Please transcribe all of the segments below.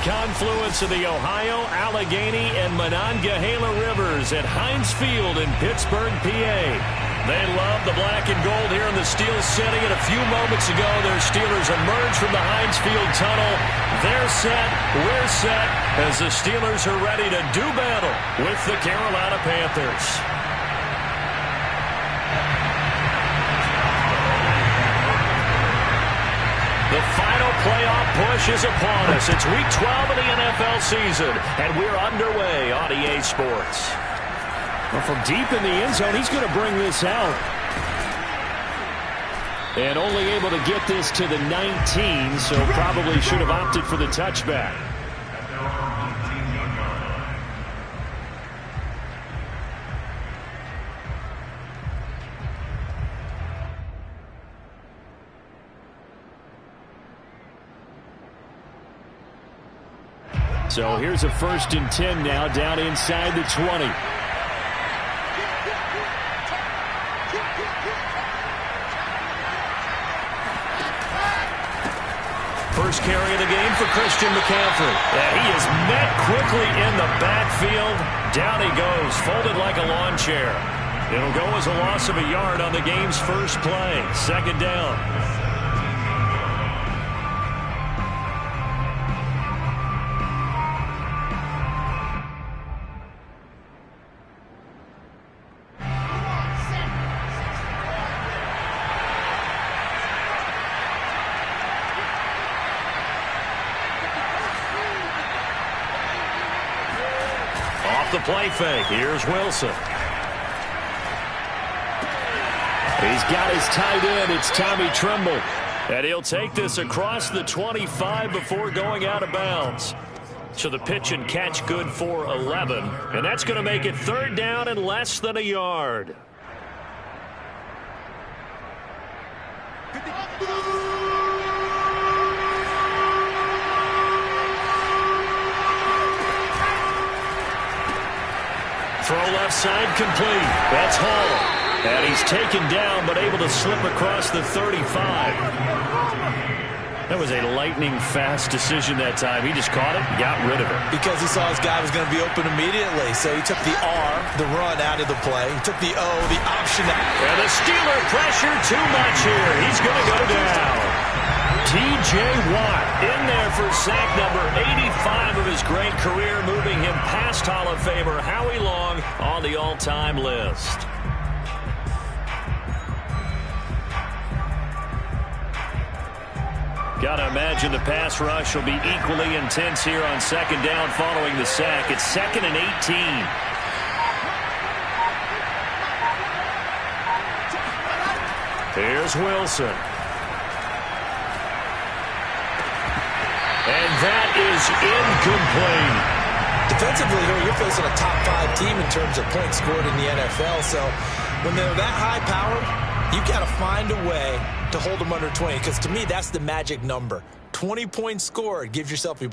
confluence of the Ohio, Allegheny, and Monongahela rivers at Heinz Field in Pittsburgh, PA. They love the black and gold here in the steel city, and a few moments ago, their Steelers emerged from the Heinz Field tunnel. They're set, we're set, as the Steelers are ready to do battle with the Carolina Panthers. The final playoff push is upon us. It's Week 12 of the NFL season, and we're underway on EA Sports. Well, from deep in the end zone, he's going to bring this out. And only able to get this to the 19, so probably should have opted for the touchback. So here's a 1st and 10 now, down inside the 20. First carry of the game for Christian McCaffrey. And he is met quickly in the backfield. Down he goes, folded like a lawn chair. It'll go as a loss of a yard on the game's first play. 2nd down. The play fake. Here's Wilson. He's got his tight end. It's Tommy Tremble. And he'll take this across the 25 before going out of bounds. So the pitch and catch good for 11. And that's going to make it 3rd down and less than a yard. Throw left side complete. That's Hall. And he's taken down but able to slip across the 35. That was a lightning-fast decision that time. He just caught it and got rid of it. Because he saw his guy was going to be open immediately. So he took the R, the run, out of the play. He took the O, the option. And the Steeler pressure too much here. He's going to go down. T.J. Watt in there for sack number 85 of his great career, moving him past Hall of Famer Howie Long on the all-time list. Got to imagine the pass rush will be equally intense here on 2nd down following the sack. It's 2nd and 18. Here's Wilson. And that is incomplete. Defensively here, you're facing a top 5 team in terms of points scored in the NFL. So when they're that high-powered, you've got to find a way to hold them under 20. Because to me, that's the magic number. 20 points scored, you give yourself your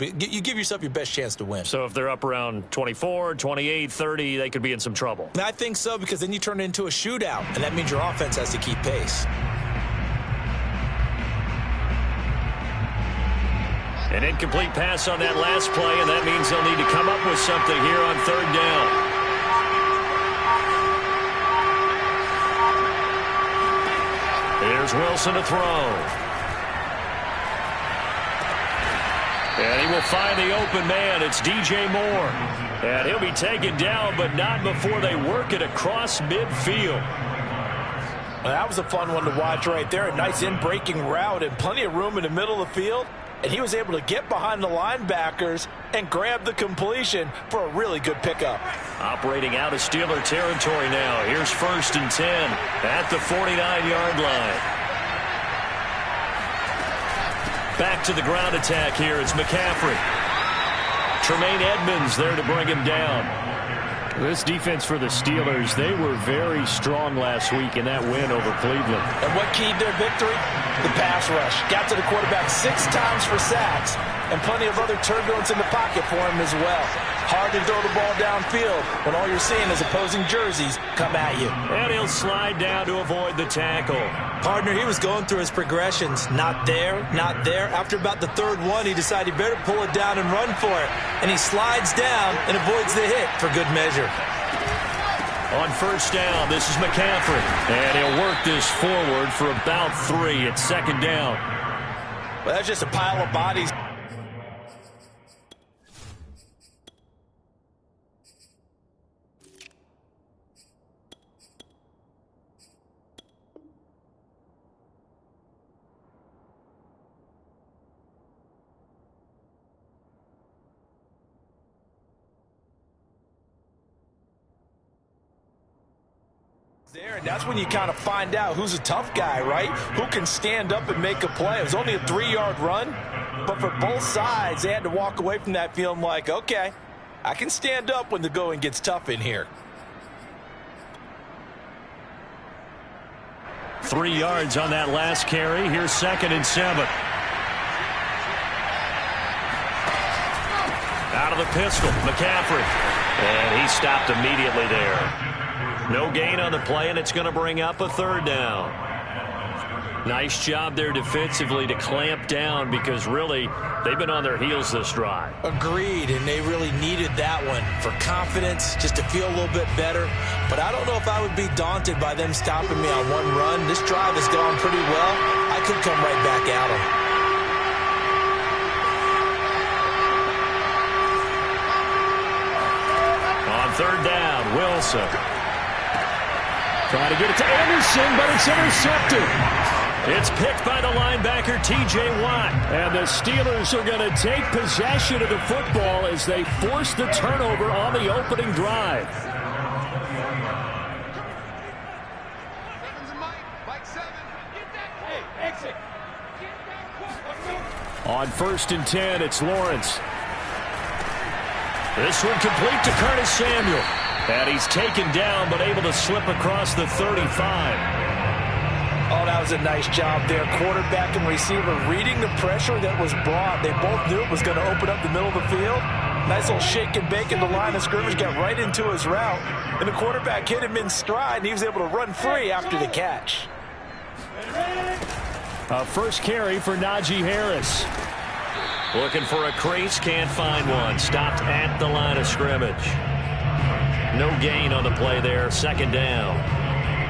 best chance to win. So if they're up around 24, 28, 30, they could be in some trouble. And I think so, because then you turn it into a shootout, and that means your offense has to keep pace. An incomplete pass on that last play, and that means they'll need to come up with something here on 3rd down. Here's Wilson to throw. And he will find the open man. It's DJ Moore. And he'll be taken down, but not before they work it across midfield. Well, that was a fun one to watch right there. A nice in-breaking route and plenty of room in the middle of the field. And he was able to get behind the linebackers and grab the completion for a really good pickup. Operating out of Steeler territory now. Here's 1st and 10 at the 49-yard line. Back to the ground attack here. It's McCaffrey. Tremaine Edmonds there to bring him down. This defense for the Steelers, they were very strong last week in that win over Cleveland. And what keyed their victory? The pass rush. Got to the quarterback 6 times for sacks, and plenty of other turbulence in the pocket for him as well. Hard to throw the ball downfield when all you're seeing is opposing jerseys come at you. And he'll slide down to avoid the tackle. Partner, he was going through his progressions. Not there, not there. After about the third one, he decided he better pull it down and run for it. And he slides down and avoids the hit for good measure. On first down, this is McCaffrey. And he'll work this forward for about 3. It's second down. Well, that's just a pile of bodies. There, and that's when you kind of find out who's a tough guy, right? Who can stand up and make a play. It was only a 3-yard run, but for both sides, they had to walk away from that feeling like, okay, I can stand up when the going gets tough in here. 3 yards on that last carry. Here's 2nd and 7. Out of the pistol, McCaffrey. And he stopped immediately there. No gain on the play, and it's going to bring up a 3rd down. Nice job there defensively to clamp down because really they've been on their heels this drive. Agreed, and they really needed that one for confidence, just to feel a little bit better. But I don't know if I would be daunted by them stopping me on one run. This drive has gone pretty well. I could come right back at them. On 3rd down, Wilson. Trying to get it to Anderson, but it's intercepted. It's picked by the linebacker, T.J. Watt. And the Steelers are going to take possession of the football as they force the turnover on the opening drive. On 1st and 10, it's Lawrence. This one complete to Curtis Samuel. And he's taken down, but able to slip across the 35. Oh, that was a nice job there. Quarterback and receiver reading the pressure that was brought. They both knew it was going to open up the middle of the field. Nice little shake and bake in the line of scrimmage. Got right into his route. And the quarterback hit him in stride, and he was able to run free after the catch. First carry for Najee Harris. Looking for a crease, can't find one. Stopped at the line of scrimmage. No gain on the play there, 2nd down.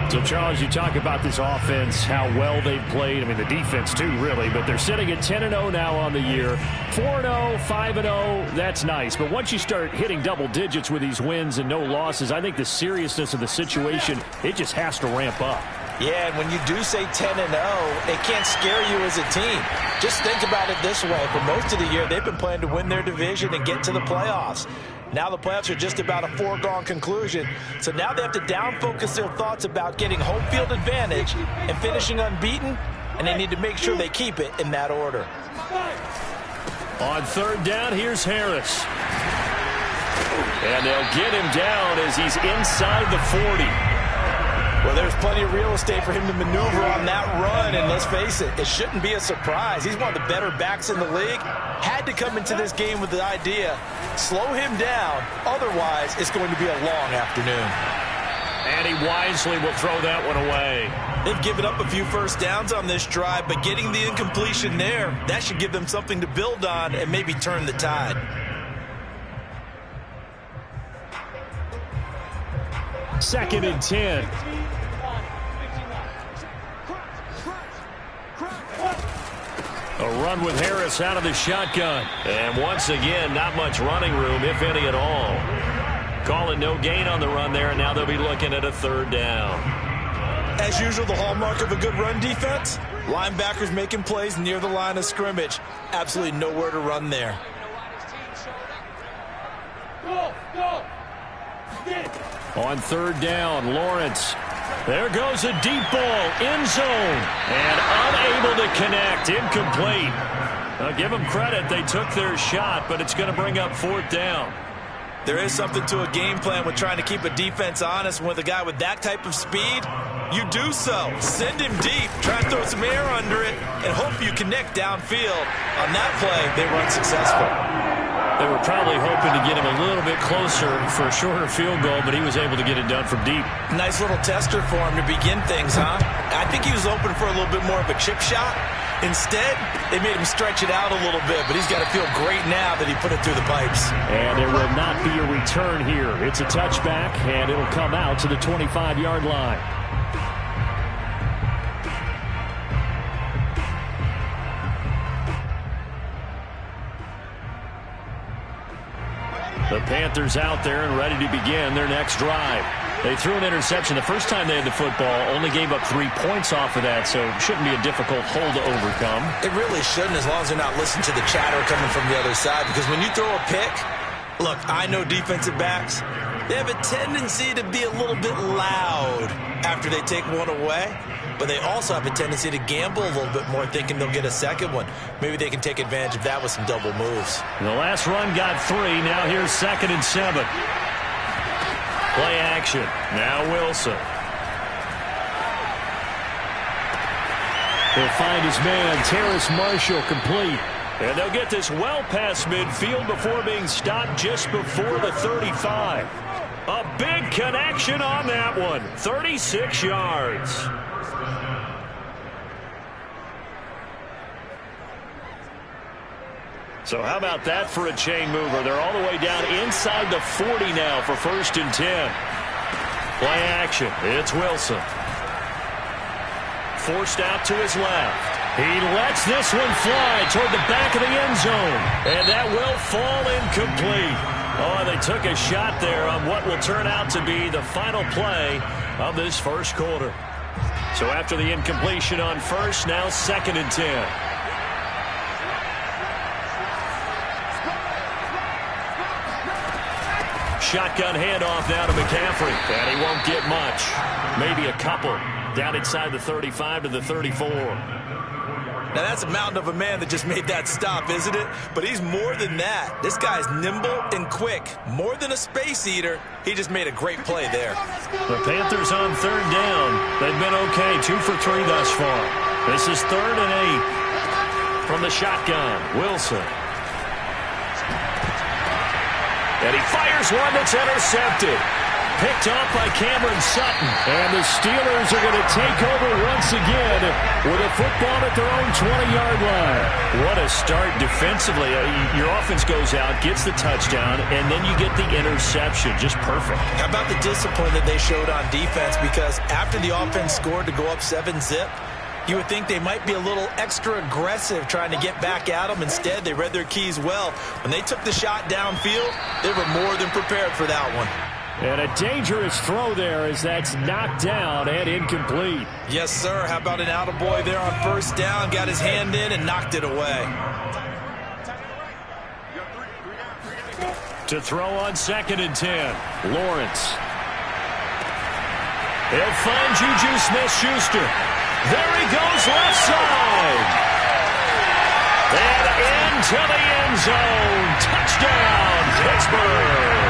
So, Charles, you talk about this offense, how well they've played. I mean, the defense, too, really. But they're sitting at 10-0 now on the year. 4-0, 5-0, that's nice. But once you start hitting double digits with these wins and no losses, I think the seriousness of the situation, it just has to ramp up. Yeah, and when you do say 10-0, it can't scare you as a team. Just think about it this way. For most of the year, they've been playing to win their division and get to the playoffs. Now the playoffs are just about a foregone conclusion. So now they have to down-focus their thoughts about getting home field advantage and finishing unbeaten, and they need to make sure they keep it in that order. On 3rd down, here's Harris. And they'll get him down as he's inside the 40. Well, there's plenty of real estate for him to maneuver on that run, and let's face it, it shouldn't be a surprise. He's one of the better backs in the league. Had to come into this game with the idea, slow him down, otherwise it's going to be a long afternoon. And he wisely will throw that one away. They've given up a few first downs on this drive, but getting the incompletion there, that should give them something to build on and maybe turn the tide. Second and 10. A run with Harris out of the shotgun. And once again, not much running room, if any at all. Calling no gain on the run there, and now they'll be looking at a 3rd down. As usual, the hallmark of a good run defense, linebackers making plays near the line of scrimmage. Absolutely nowhere to run there. On 3rd down, Lawrence. There goes a deep ball, end zone, and unable to connect, incomplete. I'll give them credit, they took their shot, but it's going to bring up 4th down. There is something to a game plan with trying to keep a defense honest. With a guy with that type of speed, you do so. Send him deep, try and throw some air under it, and hope you connect downfield. On that play, they run successful. They were probably hoping to get him a little bit closer for a shorter field goal, but he was able to get it done from deep. Nice little tester for him to begin things, huh? I think he was open for a little bit more of a chip shot. Instead, they made him stretch it out a little bit, but he's got to feel great now that he put it through the pipes. And there will not be a return here. It's a touchback, and it'll come out to the 25-yard line. The Panthers out there and ready to begin their next drive. They threw an interception the first time they had the football, only gave up 3 points off of that, so it shouldn't be a difficult hole to overcome. It really shouldn't, as long as they're not listening to the chatter coming from the other side, because when you throw a pick, look, I know defensive backs, they have a tendency to be a little bit loud after they take one away, but they also have a tendency to gamble a little bit more, thinking they'll get a second one. Maybe they can take advantage of that with some double moves. The last run got 3. Now here's 2nd and 7. Play action. Now Wilson. He'll find his man, Terrace Marshall, complete. And they'll get this well past midfield before being stopped just before the 35. A big connection on that one. 36 yards. So how about that for a chain mover? They're all the way down inside the 40 now for 1st and 10. Play action. It's Wilson. Forced out to his left. He lets this one fly toward the back of the end zone. And that will fall incomplete. Oh, they took a shot there on what will turn out to be the final play of this first quarter. So after the incompletion on first, now 2nd and 10. Shotgun handoff now to McCaffrey. And he won't get much. Maybe a couple. Down inside the 35 to the 34. Now, that's a mountain of a man that just made that stop, isn't it? But he's more than that. This guy's nimble and quick. More than a space eater. He just made a great play there. The Panthers on 3rd down. They've been okay. 2 for 3 thus far. This is 3rd and 8. From the shotgun, Wilson. And he fires one that's intercepted. Picked off by Cameron Sutton. And the Steelers are going to take over once again with a football at their own 20-yard line. What a start defensively. Your offense goes out, gets the touchdown, and then you get the interception. Just perfect. How about the discipline that they showed on defense? Because after the offense scored to go up 7-zip, you would think they might be a little extra aggressive trying to get back at them. Instead, they read their keys well. When they took the shot downfield, they were more than prepared for that one. And a dangerous throw there as that's knocked down and incomplete. Yes, sir. How about an attaboy there on 1st down? Got his hand in and knocked it away. To throw on 2nd and 10. Lawrence. He'll find Juju Smith-Schuster. There he goes left side. And into the end zone. Touchdown, Pittsburgh.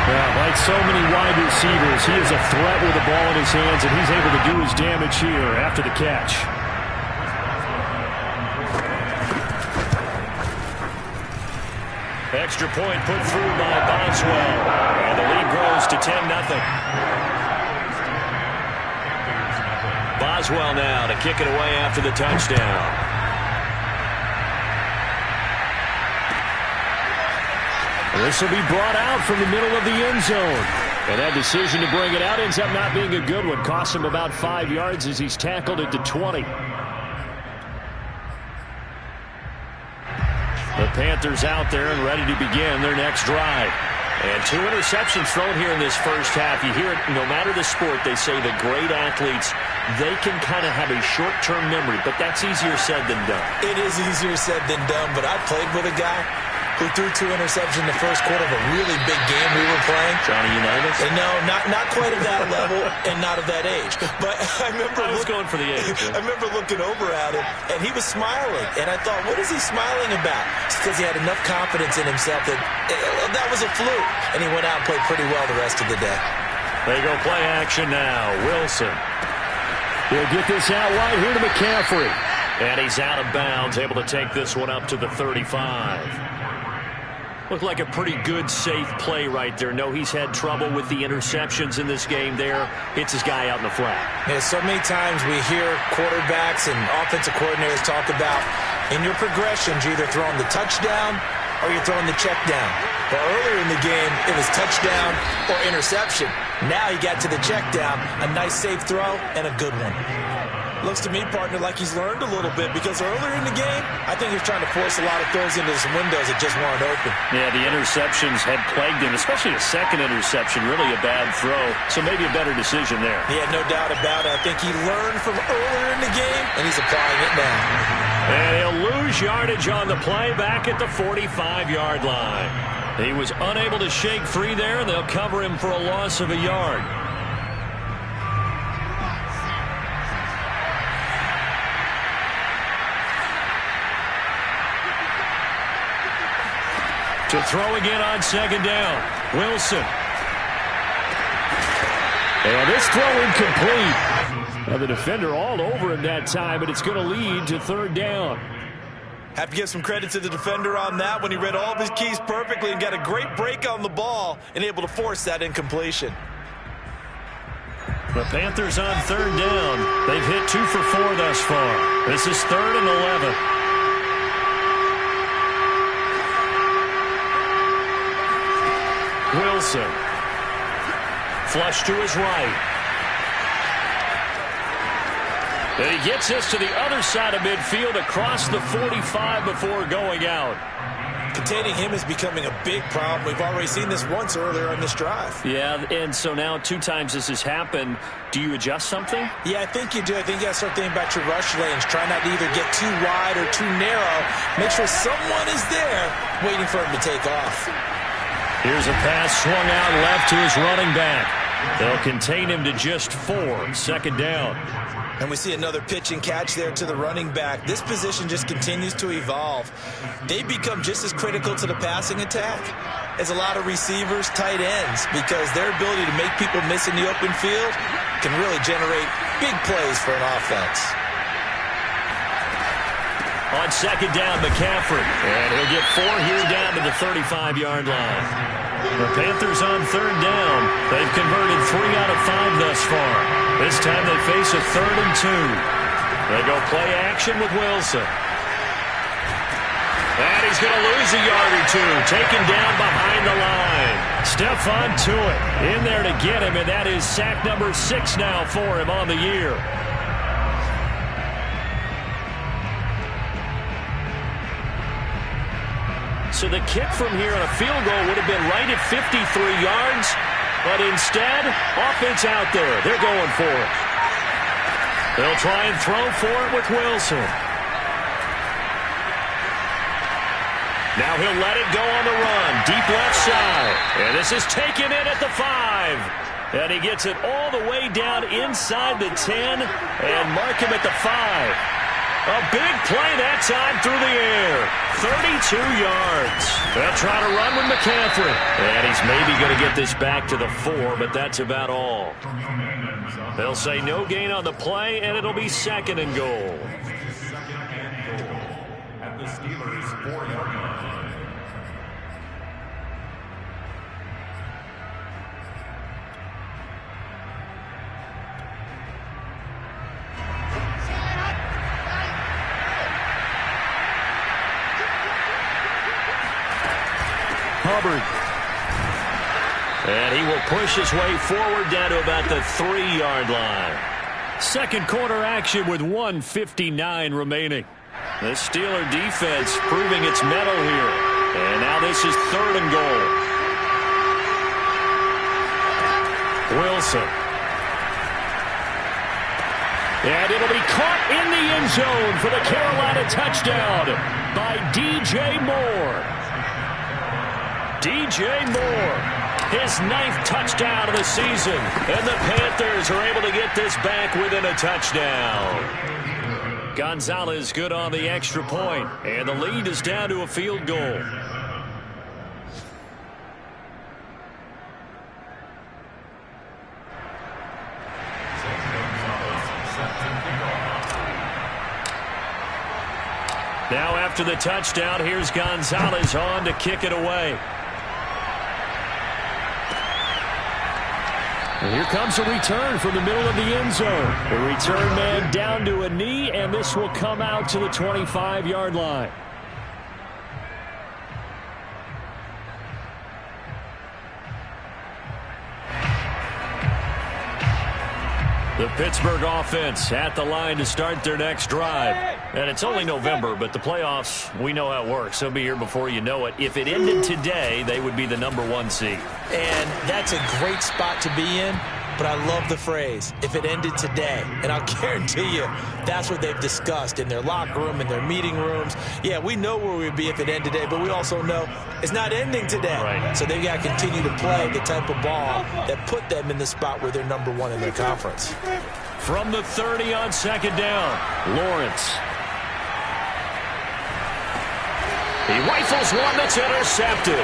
Yeah, like so many wide receivers, he is a threat with the ball in his hands, and he's able to do his damage here after the catch. Extra point put through by Boswell. And the lead grows to 10-0. Boswell now to kick it away after the touchdown. This will be brought out from the middle of the end zone. And that decision to bring it out ends up not being a good one. Costs him about 5 yards as he's tackled it to 20. The Panthers out there and ready to begin their next drive. And 2 interceptions thrown here in this first half. You hear it, no matter the sport, they say the great athletes, they can kind of have a short-term memory, but that's easier said than done. It is easier said than done, but I played with a guy who threw 2 interceptions in the first quarter of a really big game we were playing. Johnny Unitas? And no, not quite at that level and not at that age. But I remember I was going for the age. I remember looking over at him, and he was smiling. And I thought, what is he smiling about? It's because he had enough confidence in himself that that was a fluke. And he went out and played pretty well the rest of the day. They go play action now. Wilson. He'll get this out wide here to McCaffrey. And he's out of bounds, able to take this one up to the 35. Looked like a pretty good, safe play right there. No, he's had trouble with the interceptions in this game there. Hits his guy out in the flat. Yeah, so many times we hear quarterbacks and offensive coordinators talk about in your progressions, you're either throwing the touchdown or you're throwing the check down. But earlier in the game, it was touchdown or interception. Now he got to the check down, a nice safe throw, and a good one. Looks to me, partner, like he's learned a little bit because earlier in the game, I think he was trying to force a lot of throws into some windows that just weren't open. Yeah, the interceptions had plagued him, especially a second interception, really a bad throw. So maybe a better decision there. Yeah, no doubt about it. I think he learned from earlier in the game, and he's applying it now. And he'll lose yardage on the play back at the 45-yard line. He was unable to shake free there, and they'll cover him for a loss of a yard. To throw again on second down. Wilson. And this throw incomplete. Now the defender all over him that time, but it's going to lead to third down. Have to give some credit to the defender on that when he read all of his keys perfectly and got a great break on the ball and able to force that incompletion. The Panthers on third down. They've hit 2 for 4 thus far. This is 3rd and 11. Wilson. Flush to his right. And he gets this to the other side of midfield across the 45 before going out. Containing him is becoming a big problem. We've already seen this once earlier on this drive. Yeah, and so now 2 times this has happened. Do you adjust something? Yeah, I think you do. I think you got to start thinking about your rush lanes. Try not to either get too wide or too narrow. Make sure someone is there waiting for him to take off. Here's a pass swung out left to his running back. They'll contain him to just 4. Second down. And we see another pitch and catch there to the running back. This position just continues to evolve. They become just as critical to the passing attack as a lot of receivers, tight ends, because their ability to make people miss in the open field can really generate big plays for an offense. On second down, McCaffrey. And he'll get 4 here down to the 35-yard line. The Panthers on third down. They've converted 3 out of 5 thus far. This time they face a 3rd and 2. They go play action with Wilson. And he's going to lose a yard or 2. Taken down behind the line. Stephon Tuitt in there to get him, and that is sack number 6 now for him on the year. So the kick from here on a field goal would have been right at 53 yards. But instead, offense out there. They're going for it. They'll try and throw for it with Wilson. Now he'll let it go on the run. Deep left side. And this is taken in at the 5. And he gets it all the way down inside the 10 and mark him at the 5. A big play that time through the air. 32 yards. They'll try to run with McCaffrey. And he's maybe going to get this back to the 4, but that's about all. They'll say no gain on the play, and it'll be 2nd and goal. At the Steelers' 4-yard line. Hubbard. And he will push his way forward down to about the 3-yard line. Second quarter action with 1:59 remaining. The Steeler defense proving its mettle here. And now this is 3rd and goal. Wilson. And it'll be caught in the end zone for the Carolina touchdown by DJ Moore. DJ Moore, his 9th touchdown of the season, and the Panthers are able to get this back within a touchdown. Gonzalez good on the extra point, and the lead is down to a field goal. Now after the touchdown, here's Gonzalez on to kick it away. And here comes a return from the middle of the end zone. The return man down to a knee, and this will come out to the 25-yard line. The Pittsburgh offense at the line to start their next drive. And it's only November, but the playoffs, we know how it works. They'll be here before you know it. If it ended today, they would be the #1 seed. And that's a great spot to be in, but I love the phrase, if it ended today. And I'll guarantee you that's what they've discussed in their locker room, in their meeting rooms. Yeah, we know where we'd be if it ended today, but we also know it's not ending today. Right. So they've got to continue to play the type of ball that put them in the spot where they're #1 in their conference. From the 30 on second down, Lawrence. He rifles one that's intercepted.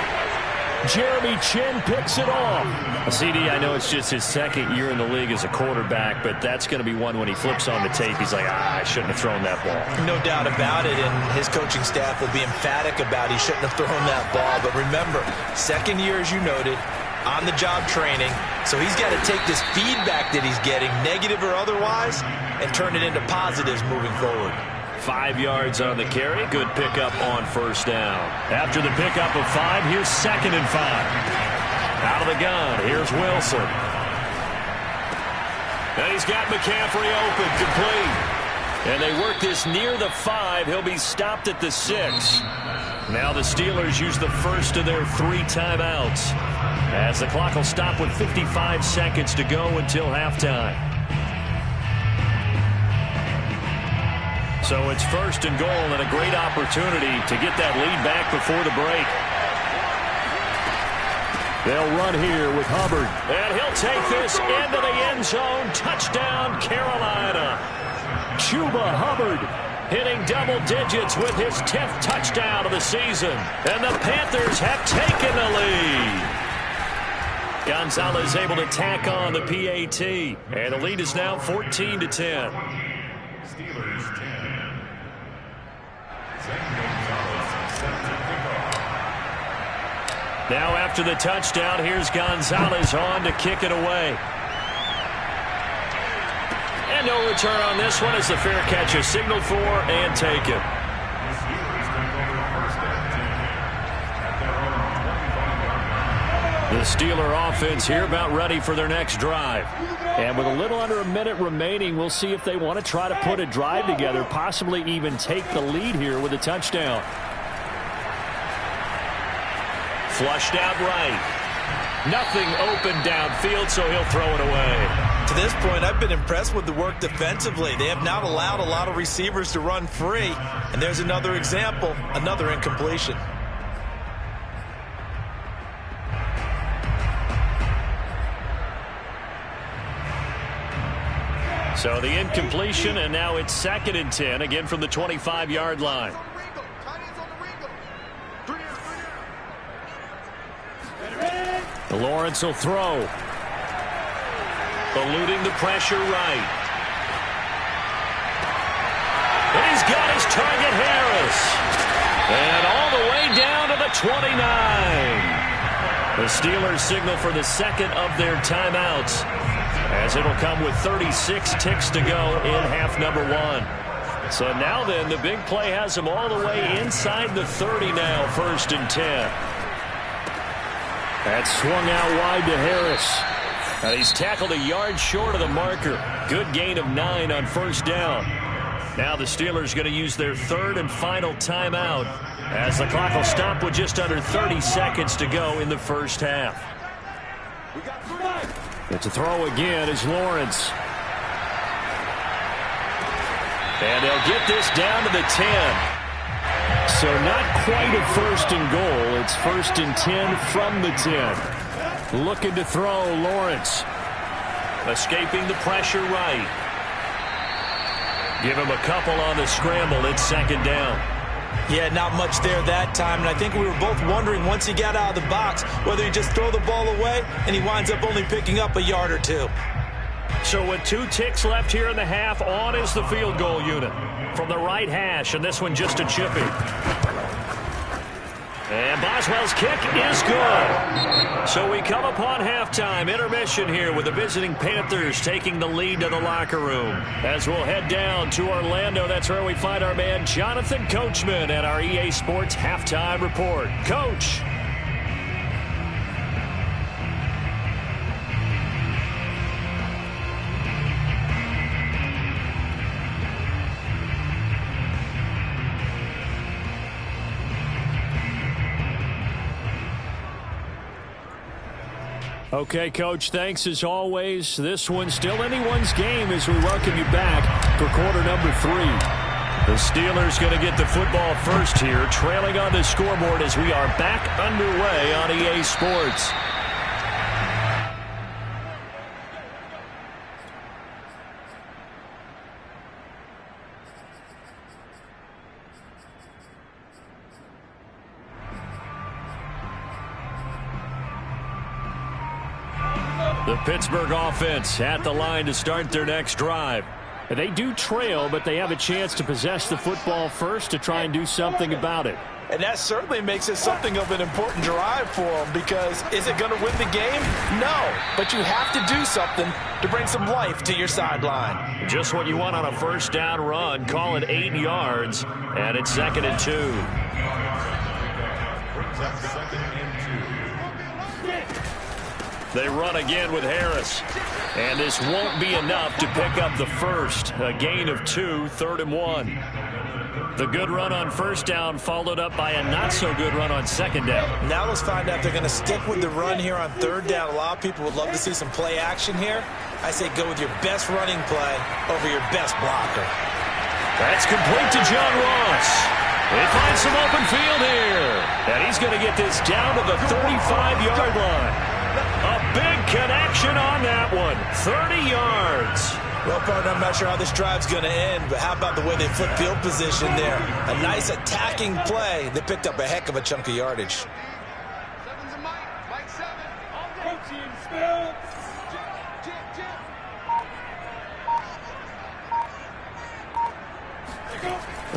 Jeremy Chin picks it off. CD, I know it's just his second year in the league as a quarterback, but that's going to be one when he flips on the tape. He's like, I shouldn't have thrown that ball. No doubt about it, and his coaching staff will be emphatic about he shouldn't have thrown that ball. But remember, second year, as you noted, on-the-job training. So he's got to take this feedback that he's getting, negative or otherwise, and turn it into positives moving forward. 5 yards on the carry. Good pickup on first down. After the pickup of 5, here's 2nd and 5. Out of the gun, here's Wilson. And he's got McCaffrey open, complete. And they work this near the 5. He'll be stopped at the 6. Now the Steelers use the first of their 3 timeouts, as the clock will stop with 55 seconds to go until halftime. So it's 1st and goal, and a great opportunity to get that lead back before the break. They'll run here with Hubbard. And he'll take this into the end zone. Touchdown, Carolina. Chuba Hubbard hitting double digits with his 10th touchdown of the season. And the Panthers have taken the lead. Gonzalez able to tack on the PAT. And the lead is now 14-10. Steelers 10. Now after the touchdown, here's Gonzalez on to kick it away. And no return on this one as the fair catch is signaled for and taken. The Steeler offense here about ready for their next drive. And with a little under a minute remaining, we'll see if they want to try to put a drive together, possibly even take the lead here with a touchdown. Flushed out right. Nothing open downfield, so he'll throw it away. To this point, I've been impressed with the work defensively. They have not allowed a lot of receivers to run free. And there's another example, another incompletion. So the incompletion, and now it's 2nd and 10, again from the 25-yard line. Lawrence will throw. Eluding the pressure right. And he's got his target, Harris. And all the way down to the 29. The Steelers signal for the 2nd of their timeouts, as it'll come with 36 ticks to go in half number 1. So now then, the big play has them all the way inside the 30 now, 1st and 10. That's swung out wide to Harris. He's tackled a yard short of the marker. Good gain of 9 on first down. Now the Steelers going to use their 3rd and final timeout, as the clock will stop with just under 30 seconds to go in the first half. It's a throw again as Lawrence. And they'll get this down to the 10. So not quite a 1st and goal. It's 1st and 10 from the 10. Looking to throw, Lawrence. Escaping the pressure right. Give him a couple on the scramble. It's 2nd down. Yeah, not much there that time. And I think we were both wondering once he got out of the box whether he just throw the ball away and he winds up only picking up a yard or 2. So with 2 ticks left here in the half, on is the field goal unit from the right hash, and this one just a chippy. And Boswell's kick is good. So we come upon halftime, intermission here with the visiting Panthers taking the lead to the locker room. As we'll head down to Orlando, that's where we find our man Jonathan Coachman at our EA Sports Halftime Report. Coach. Okay, Coach, thanks as always. This one's still anyone's game as we welcome you back for quarter number 3. The Steelers going to get the football first here, trailing on the scoreboard as we are back underway on EA Sports. The Pittsburgh offense at the line to start their next drive. They do trail, but they have a chance to possess the football first to try and do something about it. And that certainly makes it something of an important drive for them, because is it going to win the game? No, but you have to do something to bring some life to your sideline. Just what you want on a first down run. Call it 8 yards, and it's 2nd and 2. They run again with Harris. And this won't be enough to pick up the first. A gain of 2, 3rd and 1. The good run on first down followed up by a not-so-good run on second down. Now let's find out if they're going to stick with the run here on 3rd down. A lot of people would love to see some play action here. I say go with your best running play over your best blocker. That's complete to John Ross. They find some open field here. And he's going to get this down to the 35-yard line. A big connection on that one. 30 yards. Well, partner, I'm not sure how this drive's going to end, but how about the way they flip field position there? A nice attacking play. They picked up a heck of a chunk of yardage.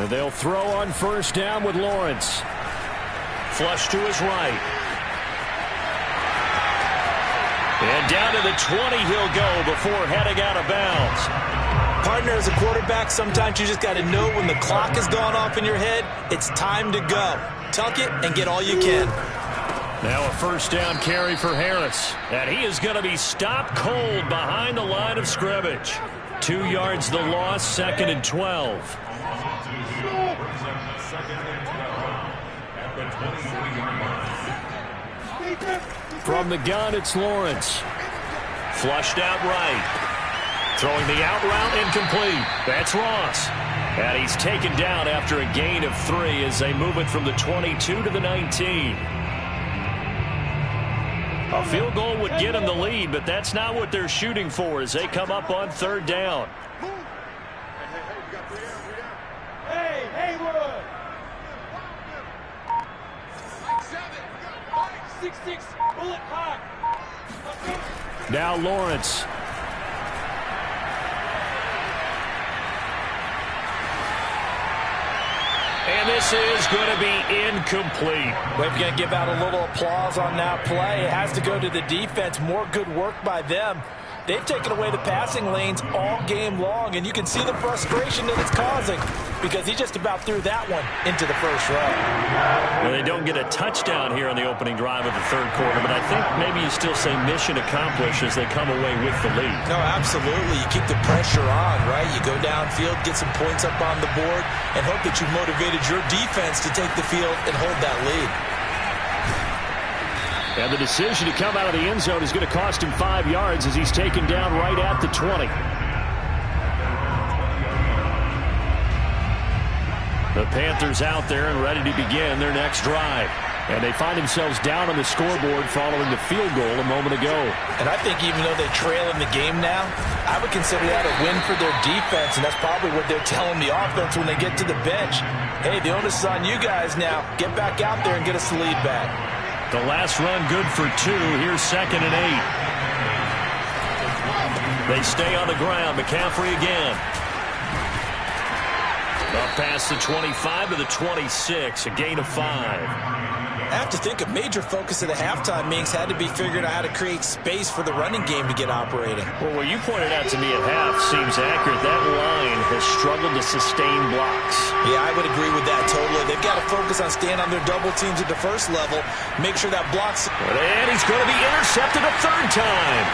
They'll throw on first down with Lawrence. Flush to his right. And down to the 20 he'll go before heading out of bounds. Partner, as a quarterback, sometimes you just got to know when the clock has gone off in your head, it's time to go. Tuck it and get all you can. Now a first down carry for Harris. And he is going to be stopped cold behind the line of scrimmage. 2 yards the loss, 2nd and 12. From the gun, it's Lawrence. Flushed out right. Throwing the out route incomplete. That's Ross. And he's taken down after a gain of 3 as they move it from the 22 to the 19. A field goal would get them the lead, but that's not what they're shooting for as they come up on 3rd down. Now Lawrence. And this is going to be incomplete. Well, if you're going to give out a little applause on that play, it has to go to the defense. More good work by them. They've taken away the passing lanes all game long, and you can see the frustration that it's causing because he just about threw that one into the first row. Well, they don't get a touchdown here on the opening drive of the 3rd quarter, but I think maybe you still say mission accomplished as they come away with the lead. No, absolutely. You keep the pressure on, right? You go downfield, get some points up on the board, and hope that you motivated your defense to take the field and hold that lead. And the decision to come out of the end zone is going to cost him 5 yards as he's taken down right at the 20. The Panthers out there and ready to begin their next drive. And they find themselves down on the scoreboard following the field goal a moment ago. And I think even though they trail in the game now, I would consider that a win for their defense, and that's probably what they're telling the offense when they get to the bench. Hey, the onus is on you guys now. Get back out there and get us the lead back. The last run good for 2. Here's 2nd and 8. They stay on the ground. McCaffrey again. Up past the 25 to the 26, a gain of 5. I have to think a major focus of the halftime meetings had to be figuring out how to create space for the running game to get operating. Well, what you pointed out to me at half seems accurate. That line has struggled to sustain blocks. Yeah, I would agree with that totally. They've got to focus on staying on their double teams at the first level, make sure that blocks. And he's going to be intercepted a third time.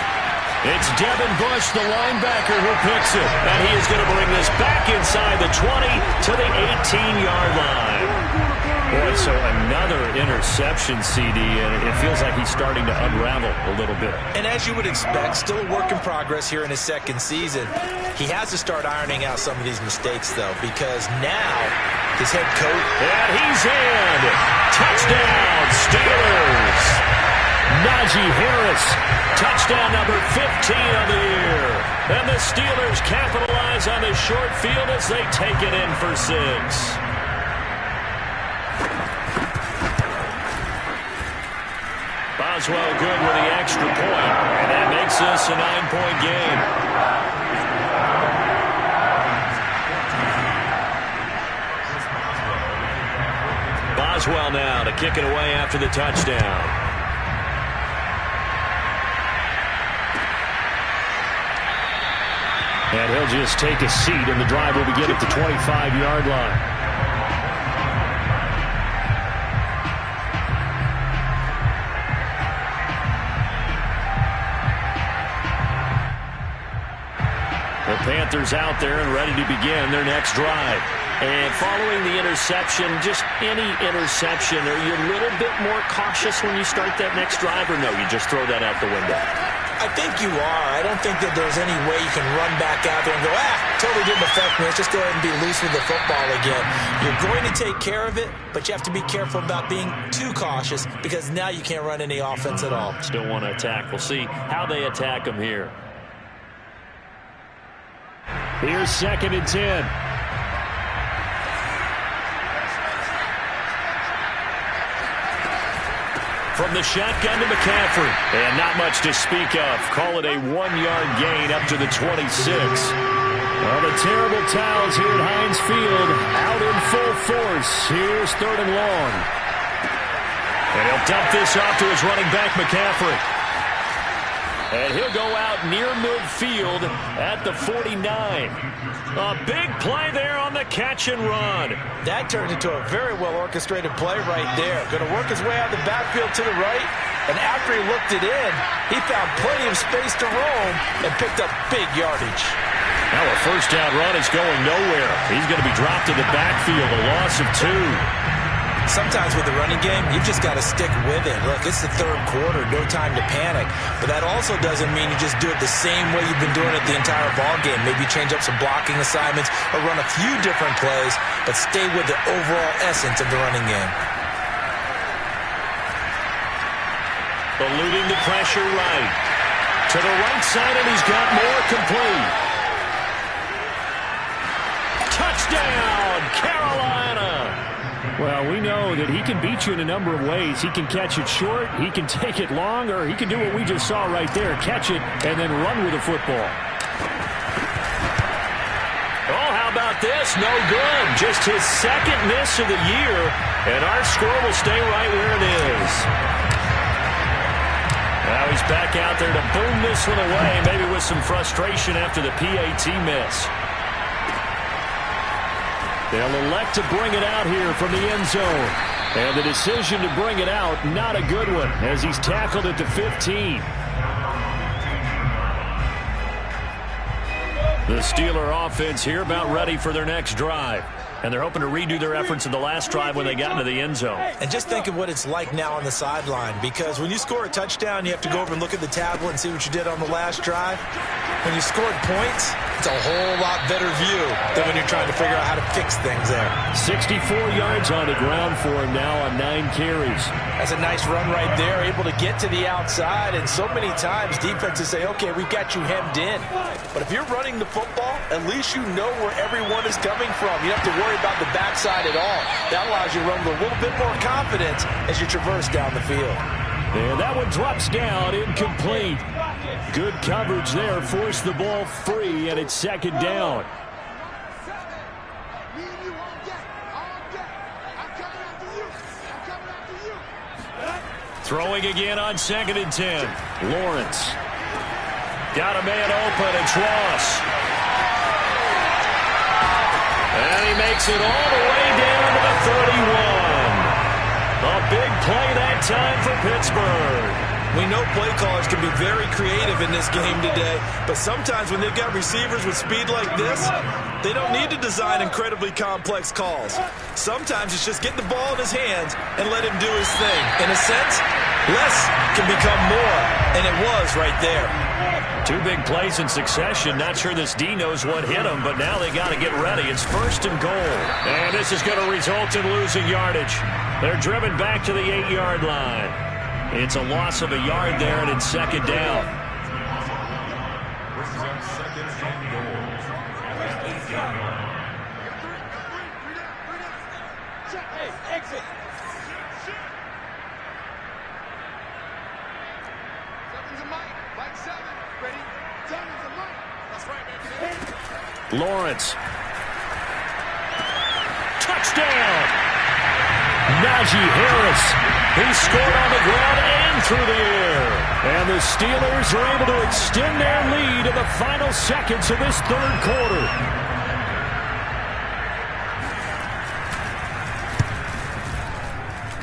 It's Devin Bush, the linebacker, who picks it. And he is going to bring this back inside the 20 to the 18-yard line. Boy, so another interception, CD, and it feels like he's starting to unravel a little bit. And as you would expect, still a work in progress here in his second season. He has to start ironing out some of these mistakes, though, because now his head coach. And he's in. Touchdown, Steelers. Najee Harris, touchdown number 15 of the year. And the Steelers capitalize on this short field as they take it in for 6. Boswell good with the extra point, and that makes this a 9-point game. Boswell now to kick it away after the touchdown. And he'll just take a seat, and the drive will begin at the 25-yard line. The Panthers out there and ready to begin their next drive. And following the interception, just any interception, are you a little bit more cautious when you start that next drive, or no, you just throw that out the window? I think you are. I don't think that there's any way you can run back out there and go, totally didn't affect me. Let's just go ahead and be loose with the football again. You're going to take care of it, but you have to be careful about being too cautious because now you can't run any offense at all. Still want to attack. We'll see how they attack them here. Here's 2nd and 10. From the shotgun to McCaffrey. And not much to speak of. Call it a 1-yard gain up to the 26. Well, the terrible towels here at Heinz Field out in full force. Here's 3rd and long. And he'll dump this off to his running back, McCaffrey. And he'll go out near midfield at the 49. A big play there on the catch and run. That turned into a very well-orchestrated play right there. Going to work his way out of the backfield to the right. And after he looked it in, he found plenty of space to roam and picked up big yardage. Now a first down run is going nowhere. He's going to be dropped to the backfield, a loss of 2. Sometimes with the running game, you've just got to stick with it. Look, it's the 3rd quarter, no time to panic. But that also doesn't mean you just do it the same way you've been doing it the entire ball game. Maybe change up some blocking assignments or run a few different plays, but stay with the overall essence of the running game. Eluding the pressure right. To the right side, and he's got more complete. Touchdown, Carolina! Well, we know that he can beat you in a number of ways. He can catch it short, he can take it long, or he can do what we just saw right there, catch it and then run with the football. Oh, how about this? No good. Just his 2nd miss of the year, and our score will stay right where it is. Now he's back out there to boom this one away, maybe with some frustration after the PAT miss. They'll elect to bring it out here from the end zone. And the decision to bring it out, not a good one, as he's tackled at the 15. The Steeler offense here about ready for their next drive. And they're hoping to redo their efforts in the last drive when they got into the end zone. And just think of what it's like now on the sideline, because when you score a touchdown, you have to go over and look at the tablet and see what you did on the last drive. When you scored points, it's a whole lot better view than when you're trying to figure out how to fix things there. 64 yards on the ground for him now on 9 carries. That's a nice run right there, able to get to the outside. And so many times defenses say, okay, we've got you hemmed in. But if you're running the football, at least you know where everyone is coming from. You don't have to worry about the backside at all. That allows you to run with a little bit more confidence as you traverse down the field. And that one drops down, incomplete. Good coverage there. Forced the ball free, and it's second down. Throwing again on 2nd and 10. Lawrence. Got a man open. It's Ross. And he makes it all the way down to the 31. A big play that time for Pittsburgh. We know play callers can be very creative in this game today, but sometimes when they've got receivers with speed like this, they don't need to design incredibly complex calls. Sometimes it's just get the ball in his hands and let him do his thing. In a sense, less can become more, and it was right there. 2 big plays in succession. Not sure this D knows what hit him, but now they got to get ready. It's 1st and goal. And this is going to result in losing yardage. They're driven back to the 8-yard line. It's a loss of a yard there, and it's 2nd down. Lawrence. Touchdown! Najee Harris. He scored on the ground and through the air. And the Steelers are able to extend their lead in the final seconds of this 3rd quarter.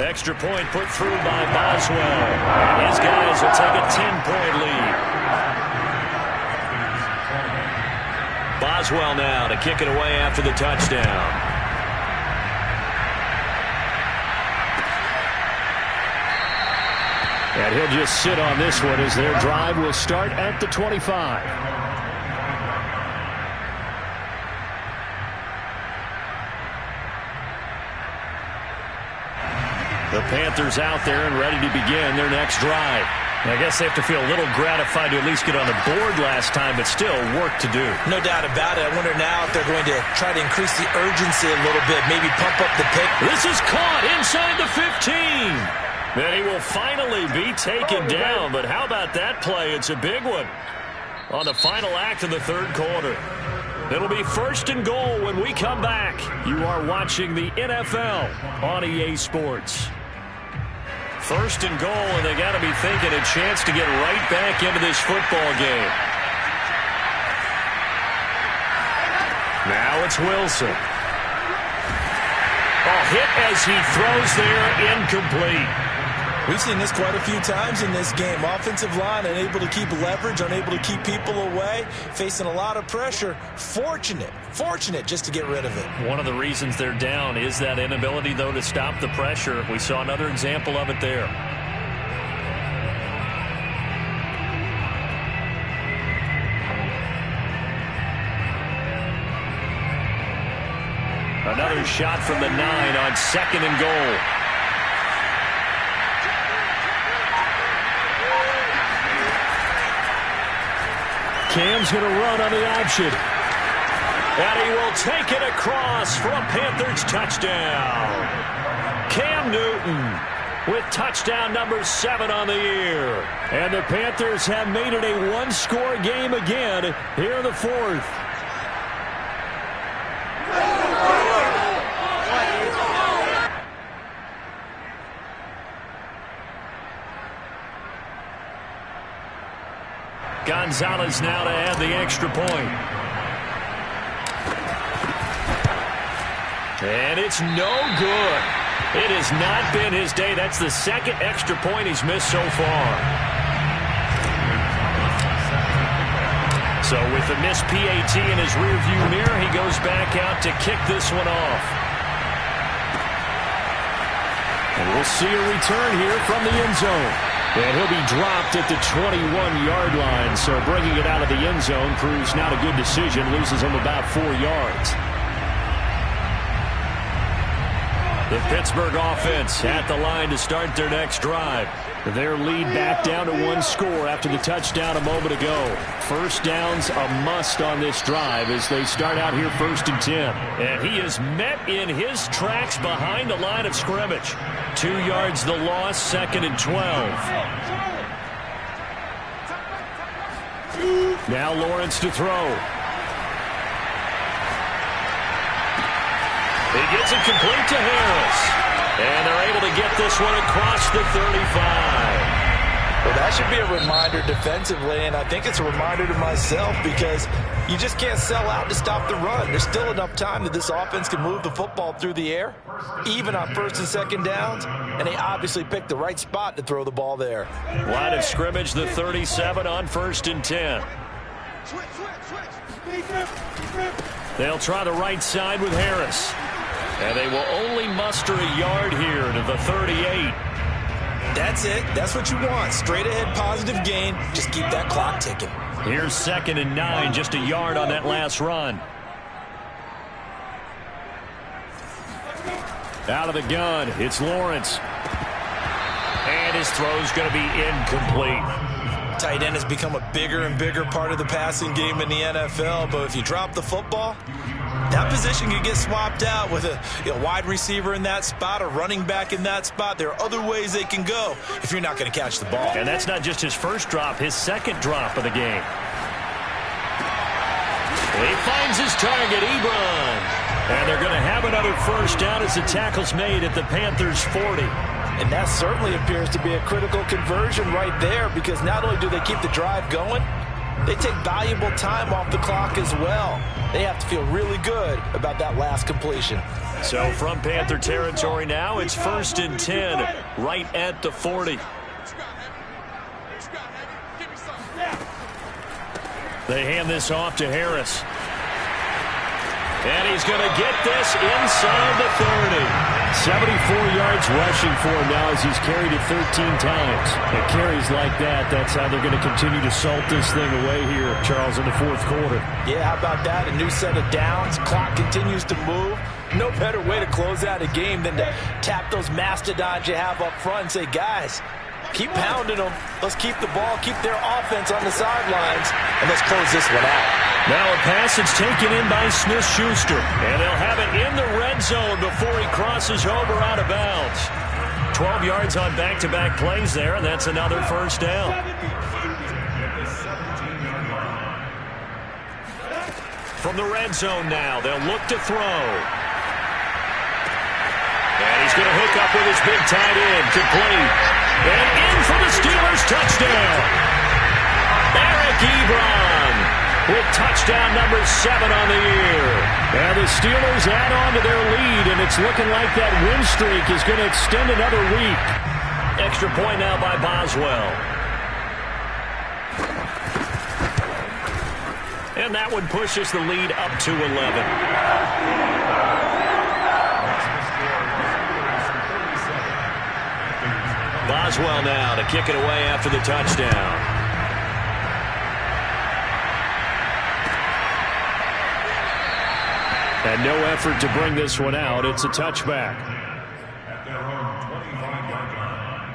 Extra point put through by Boswell. And his guys will take a 10-point lead. Boswell now to kick it away after the touchdown. And he'll just sit on this one as their drive will start at the 25. The Panthers out there and ready to begin their next drive. I guess they have to feel a little gratified to at least get on the board last time, but still work to do. No doubt about it. I wonder now if they're going to try to increase the urgency a little bit, maybe pump up the pick. This is caught inside the 15. Then he will finally be taken down, but how about that play? It's a big one on the final act of the 3rd quarter. It'll be 1st and goal when we come back. You are watching the NFL on EA Sports. 1st and goal, and they got to be thinking a chance to get right back into this football game. Now it's Wilson. A hit as he throws there, incomplete. We've seen this quite a few times in this game. Offensive line unable to keep leverage, unable to keep people away, facing a lot of pressure. Fortunate just to get rid of it. One of the reasons they're down is that inability, though, to stop the pressure. We saw another example of it there. Another shot from the 9 on 2nd and goal. Cam's going to run on the option. And he will take it across for a Panthers touchdown. Cam Newton with touchdown number 7 on the year. And the Panthers have made it a 1-score game again here in the 4th. Gonzalez now to add the extra point. And it's no good. It has not been his day. That's the 2nd extra point he's missed so far. So with the missed PAT in his rearview mirror, he goes back out to kick this one off. And we'll see a return here from the end zone. And he'll be dropped at the 21-yard line. So bringing it out of the end zone proves not a good decision. Loses him about 4 yards. The Pittsburgh offense at the line to start their next drive. Their lead back down to 1 score after the touchdown a moment ago. First down's a must on this drive as they start out here 1st and 10. And he is met in his tracks behind the line of scrimmage. 2 yards the loss, 2nd and 12. Now Lawrence to throw. He gets it complete to Harris. And they're able to get this one across the 35. Well, that should be a reminder defensively, and I think it's a reminder to myself because you just can't sell out to stop the run. There's still enough time that this offense can move the football through the air, even on first and second downs, and they obviously picked the right spot to throw the ball there. Line of scrimmage, the 37 on 1st and 10. They'll try the right side with Harris. And they will only muster a yard here to the 38. That's it. That's what you want. Straight ahead positive gain. Just keep that clock ticking. Here's 2nd and 9, just a yard on that last run. Out of the gun, it's Lawrence. And his throw's going to be incomplete. Tight end has become a bigger and bigger part of the passing game in the NFL, but if you drop the football, that position can get swapped out with a wide receiver in that spot, a running back in that spot. There are other ways they can go if you're not going to catch the ball. And that's not just his first drop, his second drop of the game. He finds his target, Ebron. And they're going to have another first down as the tackle's made at the Panthers' 40. And that certainly appears to be a critical conversion right there because not only do they keep the drive going, they take valuable time off the clock as well. They have to feel really good about that last completion. So from Panther territory now, it's 1st and 10, right at the 40. They hand this off to Harris. And he's going to get this inside the 30. 74 yards rushing for him now as he's carried it 13 times. And carries like that, that's how they're going to continue to salt this thing away here, Charles, in the 4th quarter. Yeah, how about that? A new set of downs. Clock continues to move. No better way to close out a game than to tap those mastodons you have up front and say, guys, keep pounding them. Let's keep the ball, keep their offense on the sidelines, and let's close this one out. Now a pass that's taken in by Smith-Schuster. And they'll have it in the red zone before he crosses over out of bounds. 12 yards on back-to-back plays there, and that's another first down. From the red zone now, they'll look to throw. And he's going to hook up with his big tight end, complete. And in for the Steelers touchdown. Eric Ebron with touchdown number 7 on the year. And the Steelers add on to their lead, and it's looking like that win streak is going to extend another week. Extra point now by Boswell. And that one pushes the lead up to 11. Boswell now to kick it away after the touchdown. And no effort to bring this one out. It's a touchback. At their own 25-yard line.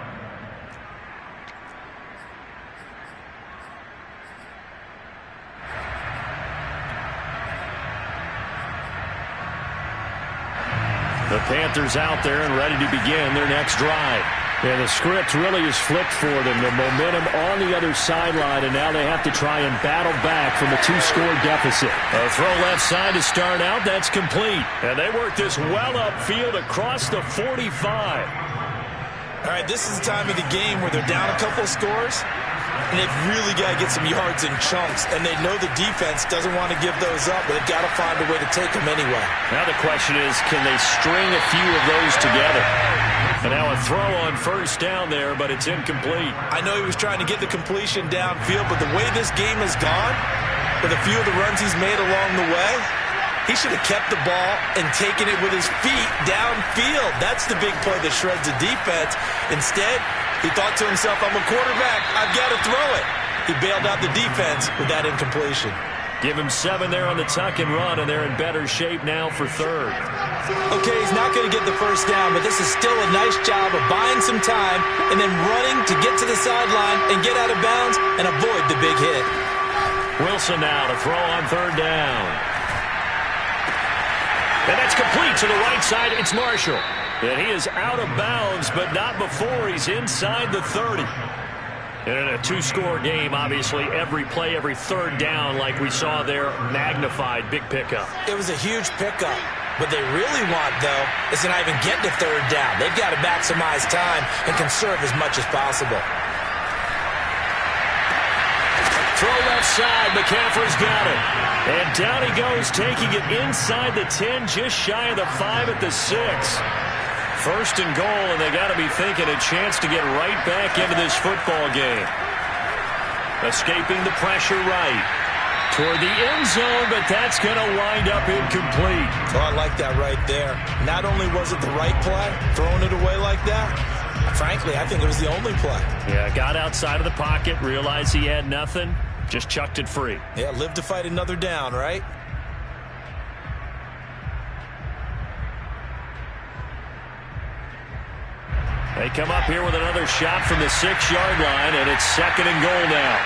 The Panthers out there and ready to begin their next drive. And the script really is flipped for them. The momentum on the other sideline, and now they have to try and battle back from a 2-score deficit. A throw left side to start out. That's complete. And they work this well upfield across the 45. All right, this is the time of the game where they're down a couple of scores, and they've really got to get some yards in chunks, and they know the defense doesn't want to give those up, but they've got to find a way to take them anyway. Now the question is, can they string a few of those together? And now a throw on first down there, but it's incomplete. I know he was trying to get the completion downfield, but the way this game has gone, with a few of the runs he's made along the way, he should have kept the ball and taken it with his feet downfield. That's the big play that shreds the defense. Instead, he thought to himself, I'm a quarterback, I've got to throw it. He bailed out the defense with that incompletion. Give him 7 there on the tuck and run, and they're in better shape now for third. Okay, he's not going to get the first down, but this is still a nice job of buying some time and then running to get to the sideline and get out of bounds and avoid the big hit. Wilson now to throw on third down. And that's complete to the right side. It's Marshall. And he is out of bounds, but not before he's inside the 30. And in a two-score game, obviously, every play, every third down, like we saw there, magnified. Big pickup. It was a huge pickup. What they really want, though, is to not even get to third down. They've got to maximize time and conserve as much as possible. Throw left side. McCaffrey's got it. And down he goes, taking it inside the 10, just shy of the 5 at the 6. First and goal, and they got to be thinking a chance to get right back into this football game. Escaping the pressure right. Toward the end zone, but that's going to wind up incomplete. Oh, I like that right there. Not only was it the right play, throwing it away like that, frankly, I think it was the only play. Yeah, got outside of the pocket, realized he had nothing, just chucked it free. Yeah, live to fight another down, right? They come up here with another shot from the 6-yard line, and it's second and goal now.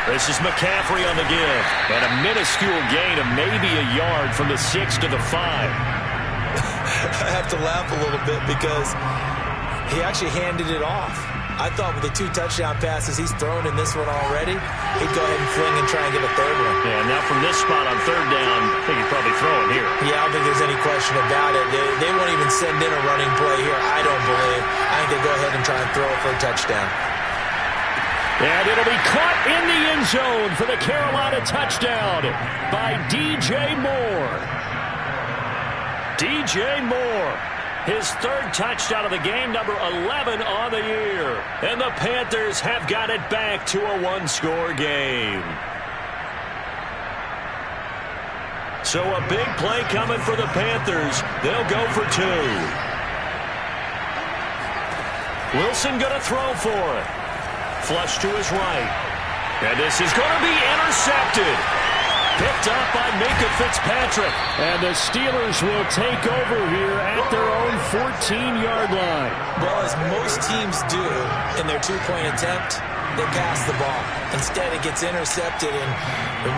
This is McCaffrey on the give. And a minuscule gain of maybe a yard from the 6 to the 5. I have to laugh a little bit because he actually handed it off. I thought with the 2 touchdown passes he's thrown in this one already, he'd go ahead and fling and try and get a third one. Yeah, now from this spot on third down, I think he'd probably throw it here. Yeah, I don't think there's any question about it. They won't even send in a running play here, I don't believe. I think they go ahead and try and throw it for a touchdown. And it'll be caught in the end zone for the Carolina touchdown by DJ Moore. DJ Moore, his third touchdown of the game, number 11 on the year. And the Panthers have got it back to a one-score game. So a big play coming for the Panthers. They'll go for 2. Wilson going to throw for it. Flush to his right. And this is going to be intercepted. Picked up by Minkah Fitzpatrick. And the Steelers will take over here at their own 14-yard line. Well, as most teams do in their 2-point attempt, they pass the ball. Instead, it gets intercepted. And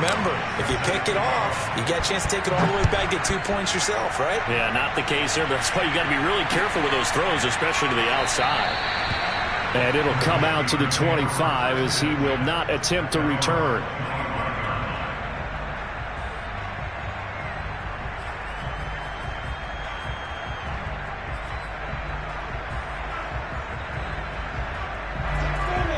remember, if you pick it off, you get a chance to take it all the way back, get 2 points yourself, right? Yeah, not the case here, but that's why you got to be really careful with those throws, especially to the outside. And it'll come out to the 25 as he will not attempt to return.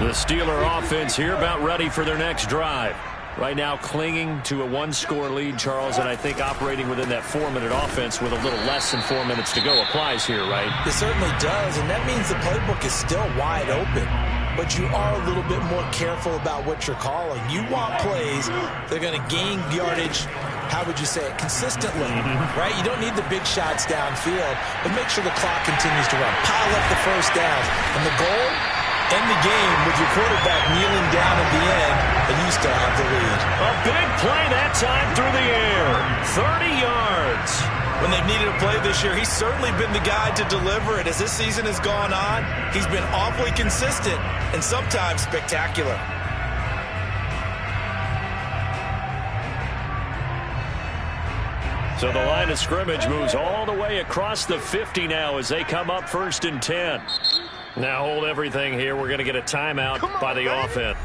The Steeler offense here about ready for their next drive. Right now clinging to a one-score lead, Charles, and I think operating within that 4-minute offense with a little less than 4 minutes to go applies here, right? It certainly does, and that means the playbook is still wide open. But you are a little bit more careful about what you're calling. You want plays that are going to gain yardage, how would you say it, consistently, right? You don't need the big shots downfield, but make sure the clock continues to run. Pile up the first downs. And the goal, end the game with your quarterback kneeling down at the end, and you still have the lead. A big play that time through the air. 30 yards. When they've needed a play this year, he's certainly been the guy to deliver it. As this season has gone on, he's been awfully consistent and sometimes spectacular. So the line of scrimmage moves all the way across the 50 now as they come up 1st and 10. Now hold everything here. We're going to get a timeout by the offense.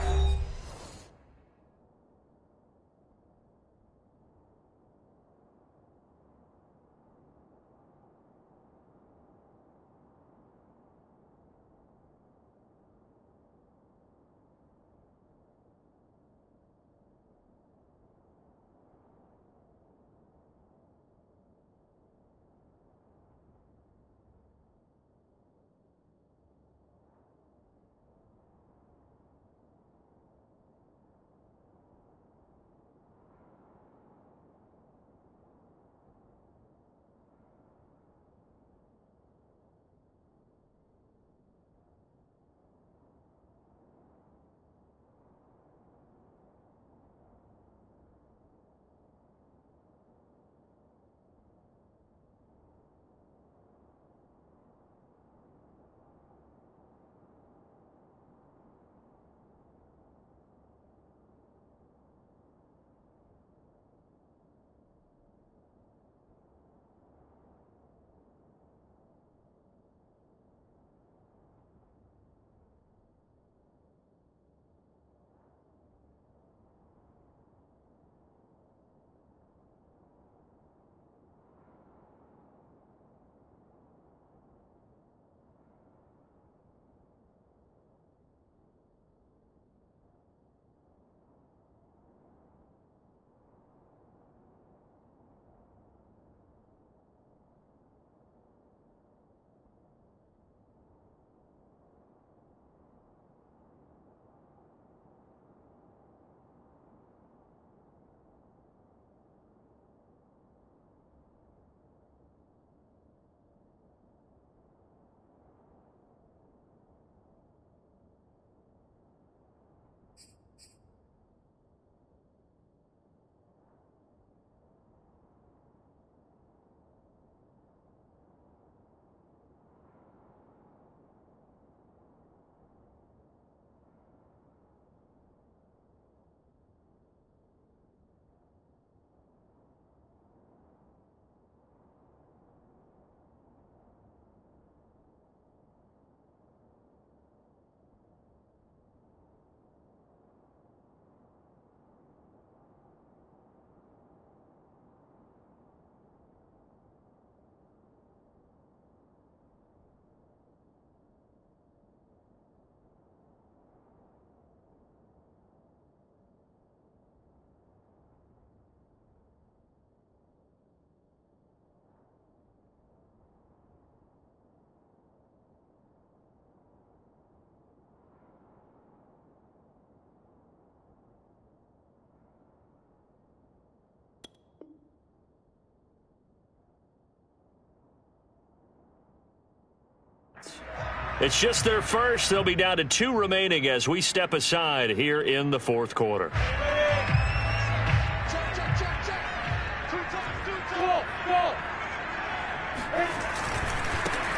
It's just their first. They'll be down to 2 remaining as we step aside here in the fourth quarter.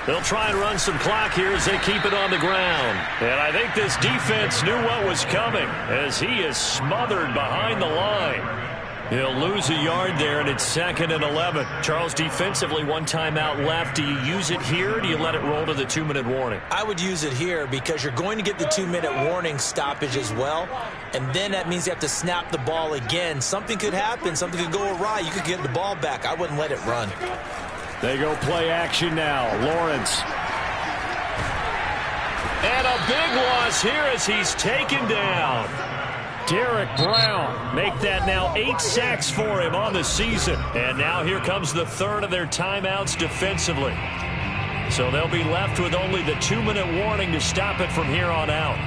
They'll try and run some clock here as they keep it on the ground. And I think this defense knew what was coming as he is smothered behind the line. He'll lose a yard there, and it's 2nd and 11. Charles, defensively, 1 timeout left. Do you use it here, or do you let it roll to the 2-minute warning? I would use it here because you're going to get the 2-minute warning stoppage as well, and then that means you have to snap the ball again. Something could happen. Something could go awry. You could get the ball back. I wouldn't let it run. They go play action now. Lawrence. And a big loss here as he's taken down. Derek Brown, make that now 8 sacks for him on the season. And now here comes the 3rd of their timeouts defensively. So they'll be left with only the 2-minute warning to stop it from here on out.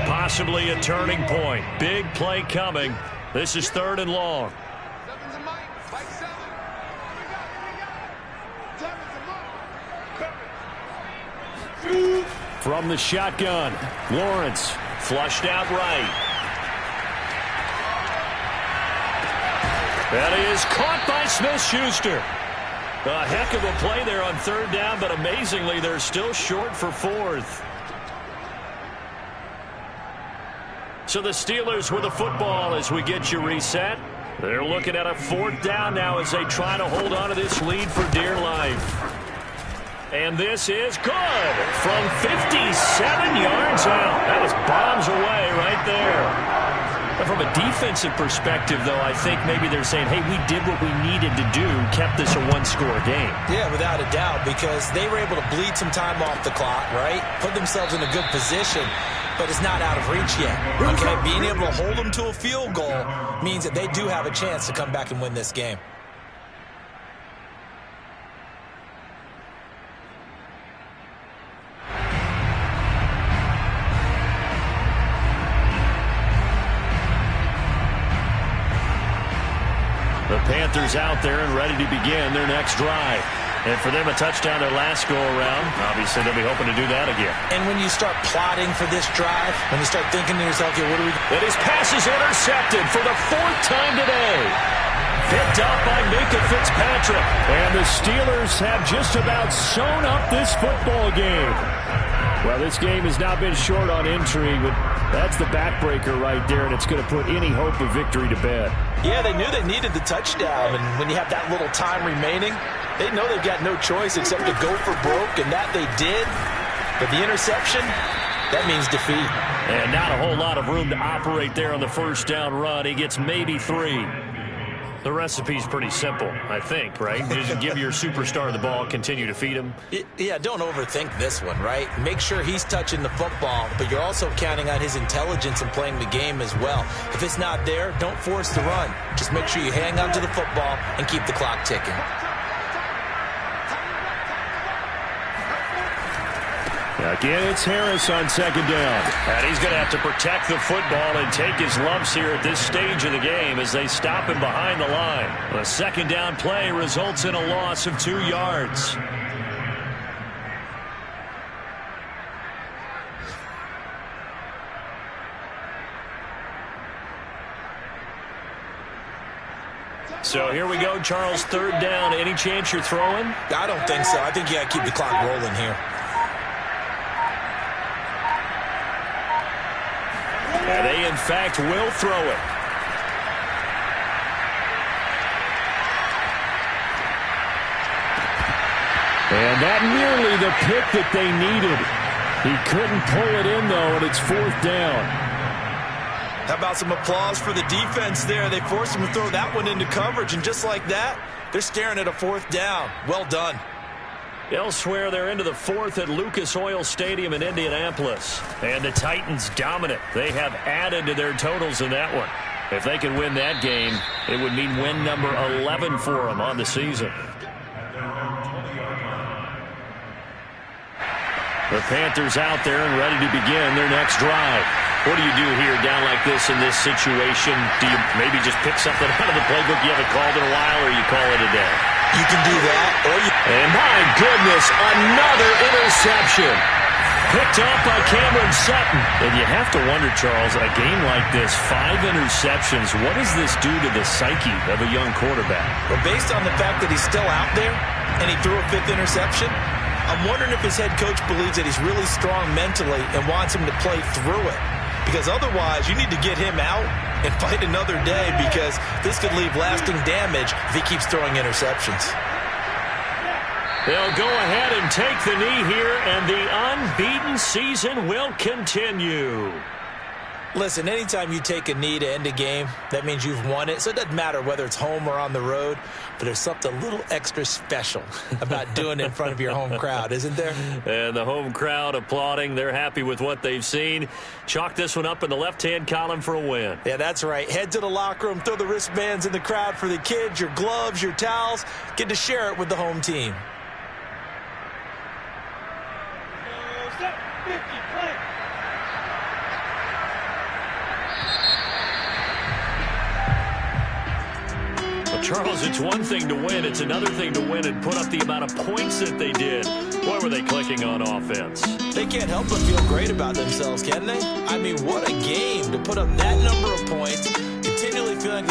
Possibly a turning point. Big play coming. This is 3rd and long. From the shotgun, Lawrence flushed out right. That is caught by Smith-Schuster. A heck of a play there on 3rd down, but amazingly, they're still short for 4th. So the Steelers with the football as we get you reset. They're looking at a 4th down now as they try to hold on to this lead for dear life. And this is good from 57 yards out. That was bombs away right there. But from a defensive perspective, though, I think maybe they're saying, hey, we did what we needed to do, kept this a 1-score game. Yeah, without a doubt, because they were able to bleed some time off the clock, right? Put themselves in a good position, but it's not out of reach yet. Okay, being able to hold them to a field goal means that they do have a chance to come back and win this game. The Panthers out there and ready to begin their next drive. And for them, a touchdown their last go-around. Obviously, they'll be hoping to do that again. And when you start plotting for this drive, when you start thinking to yourself, okay, what do we... And his pass is intercepted for the 4th time today. Picked up by Minka Fitzpatrick. And the Steelers have just about sewn up this football game. Well, this game has not been short on intrigue, but that's the backbreaker right there, and it's going to put any hope of victory to bed. Yeah, they knew they needed the touchdown, and when you have that little time remaining, they know they've got no choice except to go for broke, and that they did. But the interception, that means defeat. And not a whole lot of room to operate there on the 1st down run. He gets maybe 3. The recipe's pretty simple, I think, right? Just give your superstar the ball, continue to feed him. Yeah, don't overthink this one, right? Make sure he's touching the football, but you're also counting on his intelligence and playing the game as well. If it's not there, don't force the run. Just make sure you hang on to the football and keep the clock ticking. Again, it's Harris on 2nd down. And he's going to have to protect the football and take his lumps here at this stage of the game as they stop him behind the line. The 2nd down play results in a loss of 2 yards. So here we go, Charles, 3rd down. Any chance you're throwing? I don't think so. I think you got to keep the clock rolling here. And they, in fact, will throw it. And that nearly the pick that they needed. He couldn't pull it in, though, and it's 4th down. How about some applause for the defense there? They forced him to throw that one into coverage, and just like that, they're staring at a 4th down. Well done. Elsewhere, they're into the 4th at Lucas Oil Stadium in Indianapolis. And the Titans dominant. They have added to their totals in that one. If they can win that game, it would mean win number 11 for them on the season. The Panthers out there and ready to begin their next drive. What do you do here down like this in this situation? Do you maybe just pick something out of the playbook you haven't called in a while, or you call it a day? You can do that, or you... And my goodness, another interception. Picked off by Cameron Sutton. And you have to wonder, Charles, a game like this, 5 interceptions, what does this do to the psyche of a young quarterback? Well, based on the fact that he's still out there and he threw a 5th interception, I'm wondering if his head coach believes that he's really strong mentally and wants him to play through it. Because otherwise, you need to get him out and fight another day, because this could leave lasting damage if he keeps throwing interceptions. They'll go ahead and take the knee here, and the unbeaten season will continue. Listen, anytime you take a knee to end a game, that means you've won it. So it doesn't matter whether it's home or on the road, but there's something a little extra special about doing it in front of your home crowd, isn't there? And the home crowd applauding. They're happy with what they've seen. Chalk this one up in the left-hand column for a win. Yeah, that's right. Head to the locker room, throw the wristbands in the crowd for the kids, your gloves, your towels. Get to share it with the home team. Charles, it's one thing to win. It's another thing to win and put up the amount of points that they did. Boy, were they clicking on offense. They can't help but feel great about themselves, can they? I mean, what a game to put up that number of points, continually feeling like